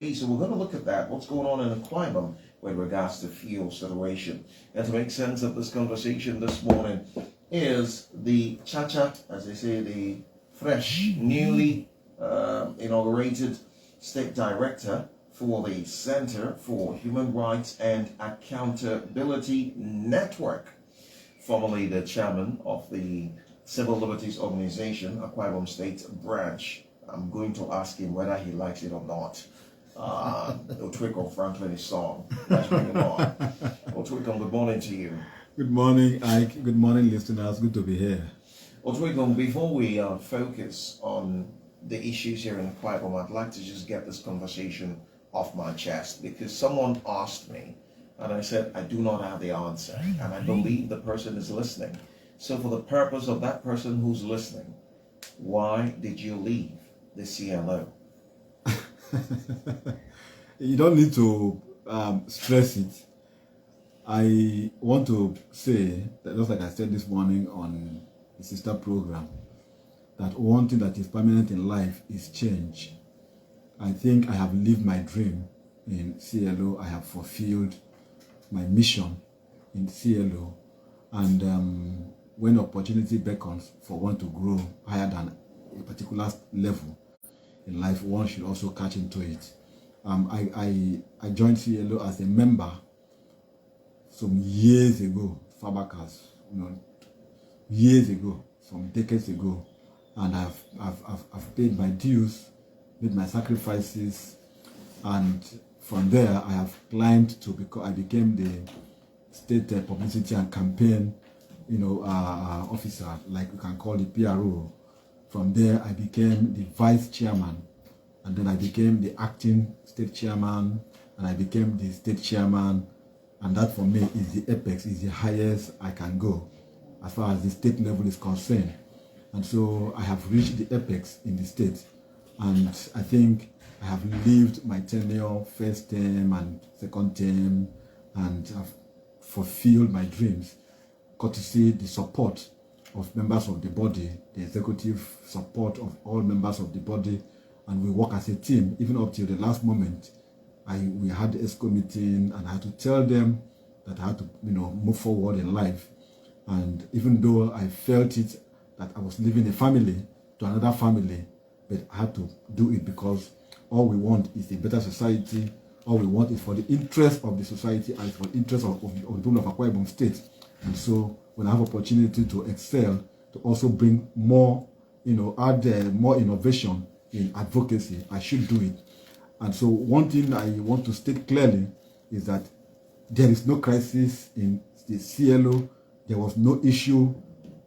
So we're going to look at that, what's going on in the climate with regards to fuel situation. And to make sense of this conversation this morning is the Chacha, as they say, the fresh, newly inaugurated State Director for the Center for Human Rights and Accountability Network, formerly the chairman of the Civil Liberties Organization, Akwa Ibom State Branch. I'm going to ask him whether he likes it or not. Otwiko Franklin's song. Let's bring it on. Otwiko, good morning to you. Good morning, Ike. Good morning, listeners. Good to be here. Otwiko, before we focus on the issues here in Akwa Ibom, I'd like to just get this conversation off my chest because someone asked me and I said I do not have the answer and I believe the person is listening. So for the purpose of that person who's listening, why did you leave the CLO? You don't need to stress it. I want to say that, just like I said this morning on the sister program, that one thing that is permanent in life is change. I think I have lived my dream in CLO. I have fulfilled my mission in CLO. And when opportunity beckons for one to grow higher than a particular level in life, one should also catch into it. I joined CLO as a member some years ago, far back as years ago, some decades ago, and I've paid my dues, made my sacrifices, and from there I have climbed to I became the state publicity and campaign, officer, like you can call it PRO. From there I became the vice chairman, and then I became the acting state chairman, and I became the state chairman, and that for me is the apex, is the highest I can go as far as the state level is concerned. And so I have reached the apex in the state, and I think I have lived my tenure, first term and second term, and I've fulfilled my dreams, courtesy the support of members of the body, the executive support of all members of the body, and we work as a team, even up till the last moment. We had the ESCO meeting, and I had to tell them that I had to, move forward in life. And even though I felt it, that I was leaving a family to another family, but I had to do it because all we want is a better society. All we want is for the interest of the society and for the interest of the people of Akwa Ibom State. And so when I have opportunity to excel, to also bring more, add more innovation in advocacy, I should do it. And so one thing I want to state clearly is that there is no crisis in the CLO. There was no issue.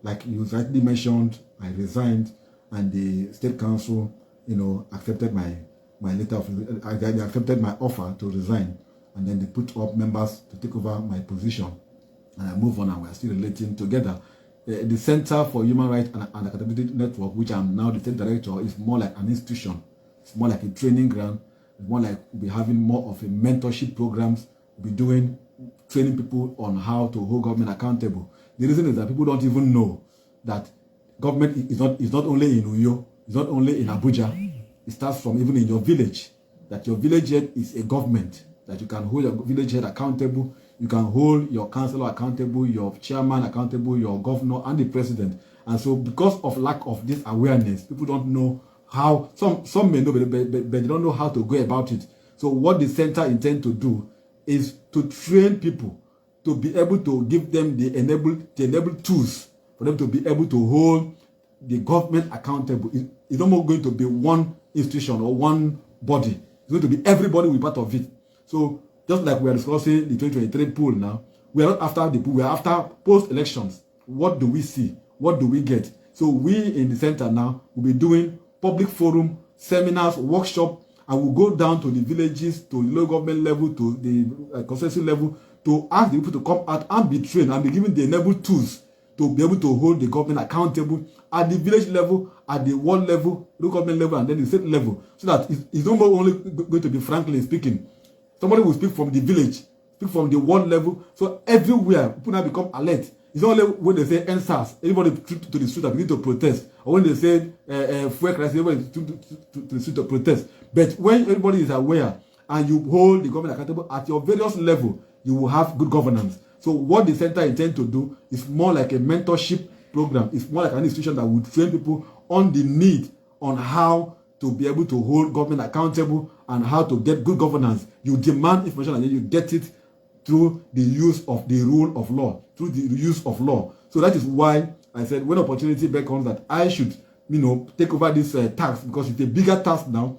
Like you rightly mentioned, I resigned, and the State Council, accepted my letter of, they accepted my offer to resign, and then they put up members to take over my position, and I move on, and we are still relating together. The Center for Human Rights and Accountability Network, which I'm now the state director, is more like an institution. It's more like a training ground. It's more like we'll be having more of a mentorship programs. We'll be doing training people on how to hold government accountable. The reason is that people don't even know that government is not only in Uyo, it's not only in Abuja. It starts from even in your village. That your village head is a government. That you can hold your village head accountable. You can hold your councillor accountable, your chairman accountable, your governor and the president. And so because of lack of this awareness, people don't know how, some may know, but they don't know how to go about it. So what the center intends to do is to train people to be able to give them the enabled tools for them to be able to hold the government accountable. It's not more going to be one institution or one body. It's going to be everybody will be part of it. So just like we are discussing the 2023 poll now, we are not after the poll, we are after post-elections. What do we see? What do we get? So we in the center now will be doing public forum, seminars, workshop, and we'll go down to the villages, to the local government level, to the consensus level, to ask the people to come out and be trained and be given the enabled tools to be able to hold the government accountable at the village level, at the world level, local government level, and then the state level. So that it's not only going to be Franklin speaking. Somebody will speak from the village, speak from the world level. So everywhere, people now become alert. It's only when they say NSAS, everybody to the street and begin to protest. Or when they say fuel crisis, everybody to the street to protest. But when everybody is aware and you hold the government accountable at your various level, you will have good governance. So what the center intends to do is more like a mentorship program. It's more like an institution that would train people on the need on how to be able to hold government accountable and how to get good governance. You demand information and then you get it through the use of the rule of law, through the use of law. So that is why I said when opportunity beckons that I should, take over this task, because it's a bigger task now.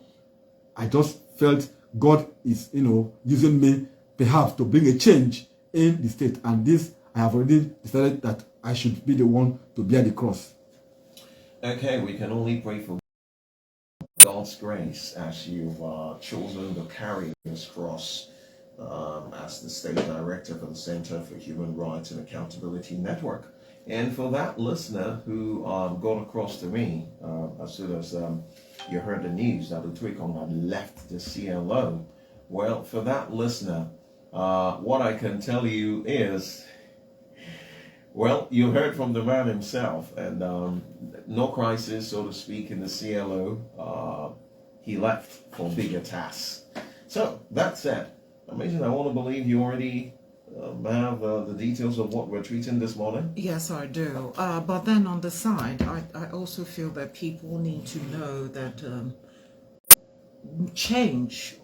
I just felt God is, using me perhaps to bring a change in the state. And this, I have already decided that I should be the one to bear the cross. Okay, we can only pray for God's grace as you've chosen to carry this cross as the state director for the Center for Human Rights and Accountability Network. And for that listener who got across to me as soon as you heard the news that Utuikon had left the CLO, well, for that listener, what I can tell you is, well, you heard from the man himself, and no crisis, so to speak, in the CLO. He left for bigger tasks. So, that said, Amazing, I want to believe you already have the details of what we're treating this morning. Yes, I do. But then on the side, I also feel that people need to know that change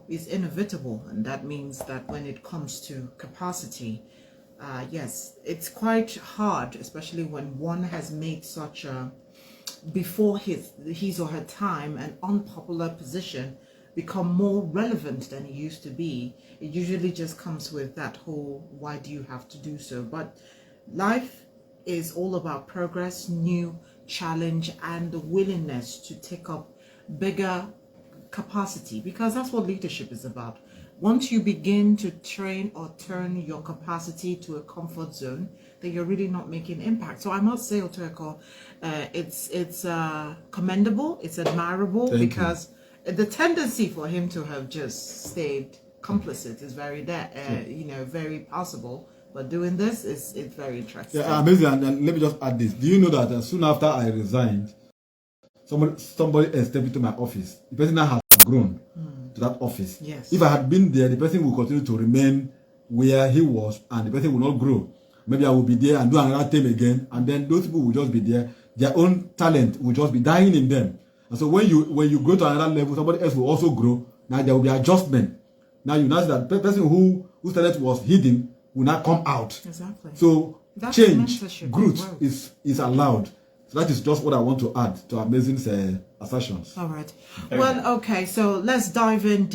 is inevitable, and that means that when it comes to capacity, yes, it's quite hard, especially when one has made such a, before his or her time, an unpopular position become more relevant than it used to be. It usually just comes with that whole, why do you have to do so? But life is all about progress, new challenge, and the willingness to take up bigger capacity, because that's what leadership is about. Once you begin to train or turn your capacity to a comfort zone, then you're really not making impact. So I must say, Otoeko, it's commendable, it's admirable. Thank because you. The tendency for him to have just stayed complicit is very very possible. But doing this it's very interesting. Yeah, amazing. And let me just add this. Do you know that soon after I resigned, somebody stepped into my office. The person now has grown to that office. Yes. If I had been there, the person will continue to remain where he was, and the person will not grow. Maybe I will be there and do another thing again, and then those people will just be there. Their own talent will just be dying in them. And so when you go to another level, somebody else will also grow. Now there will be adjustment. Now you notice that the person whose talent was hidden will not come out. Exactly. So that's change, growth is allowed. So that is just what I want to add to Amazing's assertions. All right. Well, okay. So let's dive in deep.